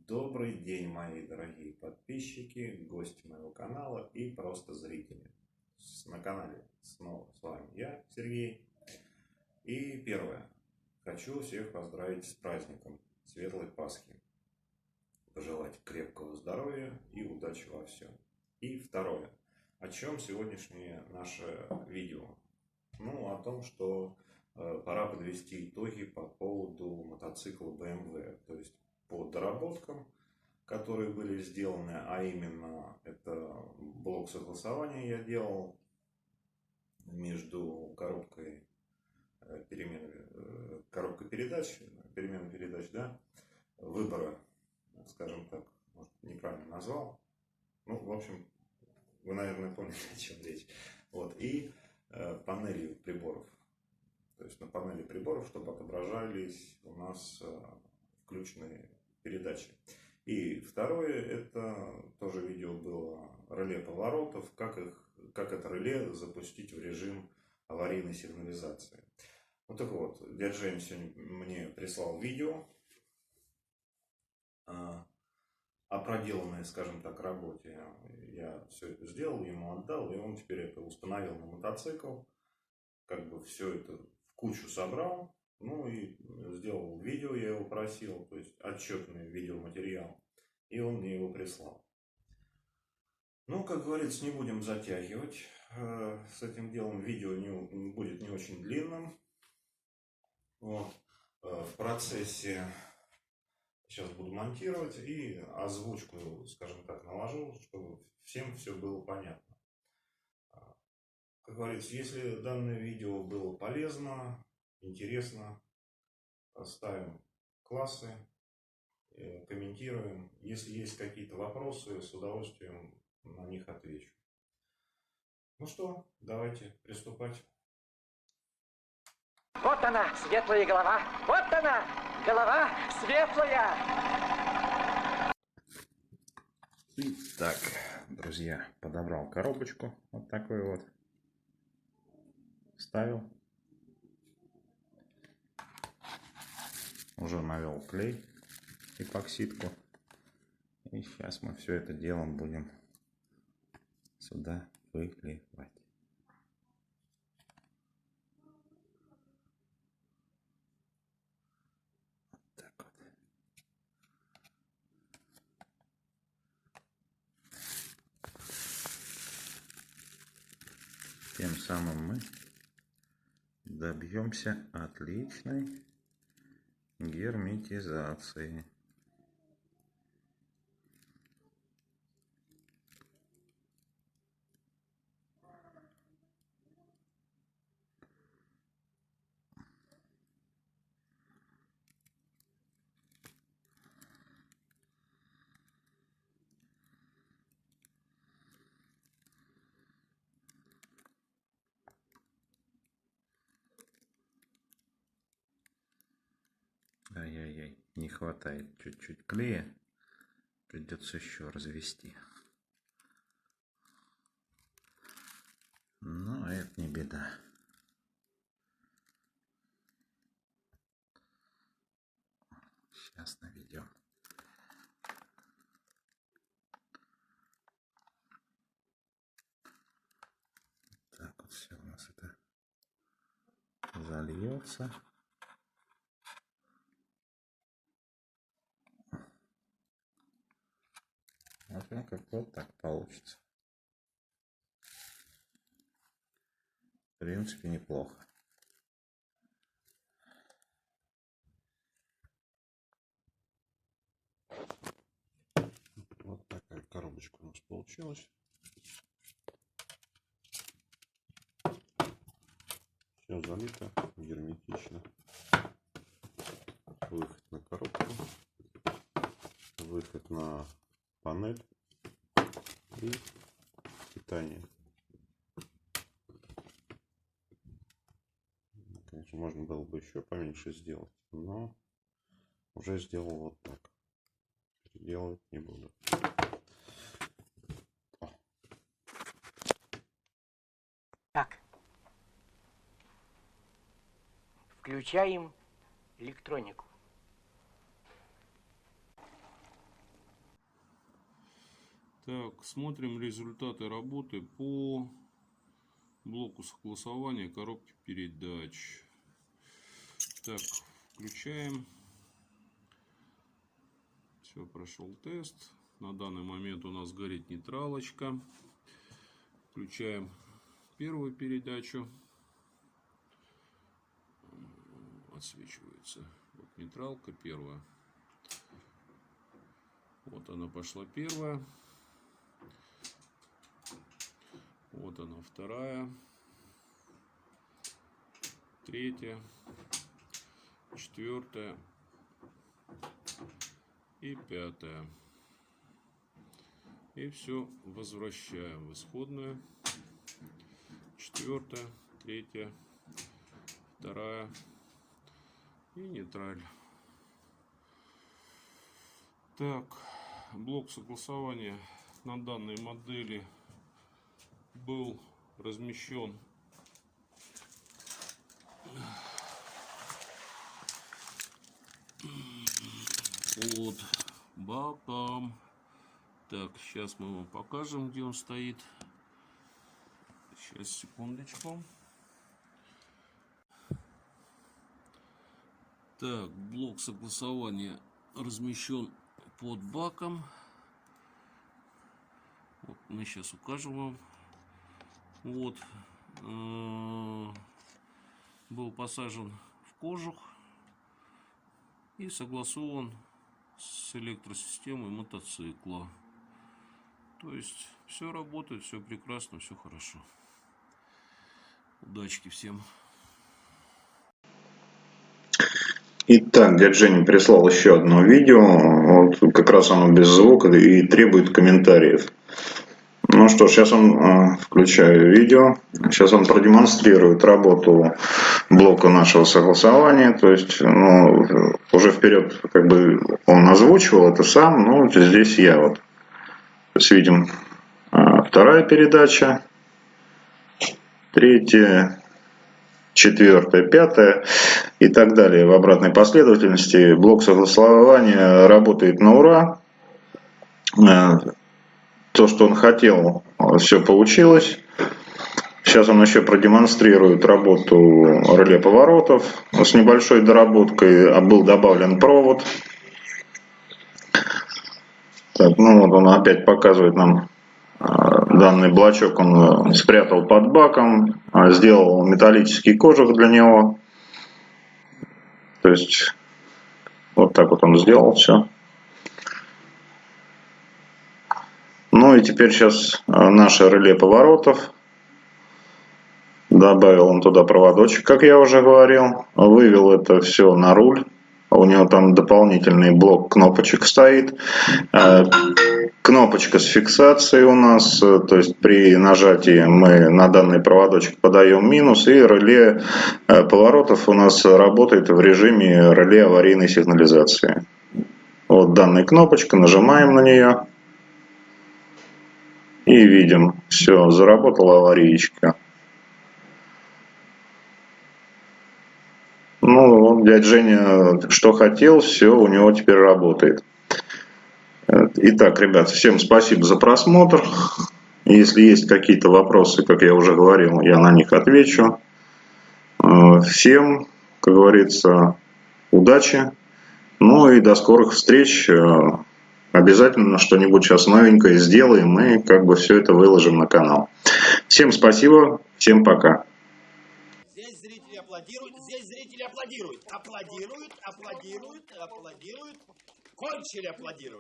Добрый день, мои дорогие подписчики, гости моего канала и просто зрители. На канале снова с вами я, Сергей. И первое. Хочу всех поздравить с праздником Светлой Пасхи. Пожелать крепкого здоровья и удачи во всем. И второе. О чем сегодняшнее наше видео? О том, что пора подвести итоги по поводу мотоцикла BMW. То есть по доработкам, которые были сделаны, а именно это блок согласования я делал между коробкой передач, перемены передач, да, выбора, скажем так, может, неправильно назвал. В общем, вы, наверное, поняли, о чем речь. Вот, и панели приборов. То есть на панели приборов, чтобы отображались у нас включенные передачи. И второе, это тоже видео было реле поворотов, как это реле запустить в режим аварийной сигнализации. Так вот, дядя Жень сегодня мне прислал видео о проделанной, скажем так, работе. Я все это сделал, ему отдал, и он теперь это установил на мотоцикл. Как бы все это в кучу собрал. И сделал видео, я его просил, то есть отчетный видеоматериал. И он мне его прислал. Как говорится, не будем затягивать с этим делом. Видео будет не очень длинным. В процессе сейчас буду монтировать и озвучку, скажем так, наложу, чтобы всем все было понятно. Как говорится, если данное видео было полезно, интересно, ставим классы, комментируем. Если есть какие-то вопросы, с удовольствием на них отвечу. Давайте приступать. Вот она, светлая голова. Вот она, голова светлая. Итак, друзья, подобрал коробочку. Вот такой вот. Вставил. Уже навел клей, эпоксидку. И сейчас мы все это делом будем сюда выливать. Вот так вот. Тем самым мы добьемся отличной герметизации. Ай-яй-яй, не хватает чуть-чуть клея. Придется еще развести. Но это не беда. Сейчас наведем. Так вот все у нас это зальется. Как вот так получится. В принципе, неплохо. Вот такая коробочка у нас получилась. Все залито герметично. Выход на коробку. Выход на панель. И питание. Конечно, можно было бы еще поменьше сделать, но уже сделал вот так. Переделывать не буду. Так. Включаем электронику. Так, смотрим результаты работы по блоку согласования коробки передач. Так, включаем. Все, прошел тест. На данный момент у нас горит нейтралочка. Включаем первую передачу. Отсвечивается. Вот нейтралка первая. Вот она пошла первая. Вот она вторая, третья, четвертая и пятая. И все возвращаем в исходную. Четвертая, третья, вторая и нейтраль. Так, блок согласования на данной модели был размещен под баком. Так, сейчас мы вам покажем, где он стоит. Сейчас, секундочку. Так, блок согласования размещен под баком. Вот мы сейчас укажем вам. Вот, был посажен в кожух и согласован с электросистемой мотоцикла. То есть все работает, все прекрасно, все хорошо. Удачки всем. Итак, дядя Женя прислал еще одно видео. Вот как раз оно без звука и требует комментариев. Ну что ж, сейчас он включаю видео. Сейчас он продемонстрирует работу блока нашего согласования. То есть, ну, уже вперед как бы он озвучивал это сам, но вот здесь я вот. То есть видим вторая передача, третья, четвертая, пятая и так далее в обратной последовательности. Блок согласования работает на ура. То, что он хотел, все получилось. Сейчас он еще продемонстрирует работу реле поворотов с небольшой доработкой. Был добавлен провод. Так, ну вот он опять показывает нам данный блочок. Он спрятал под баком, сделал металлический кожух для него. То есть вот так вот он сделал все. Ну и теперь сейчас наше реле поворотов. Добавил он туда проводочек, как я уже говорил. Вывел это все на руль. У него там дополнительный блок кнопочек стоит. Кнопочка с фиксацией у нас. То есть при нажатии мы на данный проводочек подаем минус. И реле поворотов у нас работает в режиме реле аварийной сигнализации. Вот данная кнопочка. Нажимаем на нее. И видим, все, заработала аварийка. Ну, вот дядя Женя, что хотел, все у него теперь работает. Итак, ребят, всем спасибо за просмотр. Если есть какие-то вопросы, как я уже говорил, я на них отвечу. Всем, как говорится, удачи. Ну и до скорых встреч. Обязательно что-нибудь сейчас новенькое сделаем и как бы все это выложим на канал. Всем спасибо, всем пока. Здесь зрители аплодируют, здесь зрители аплодируют. Аплодируют, аплодируют, аплодируют. Кончили аплодировать.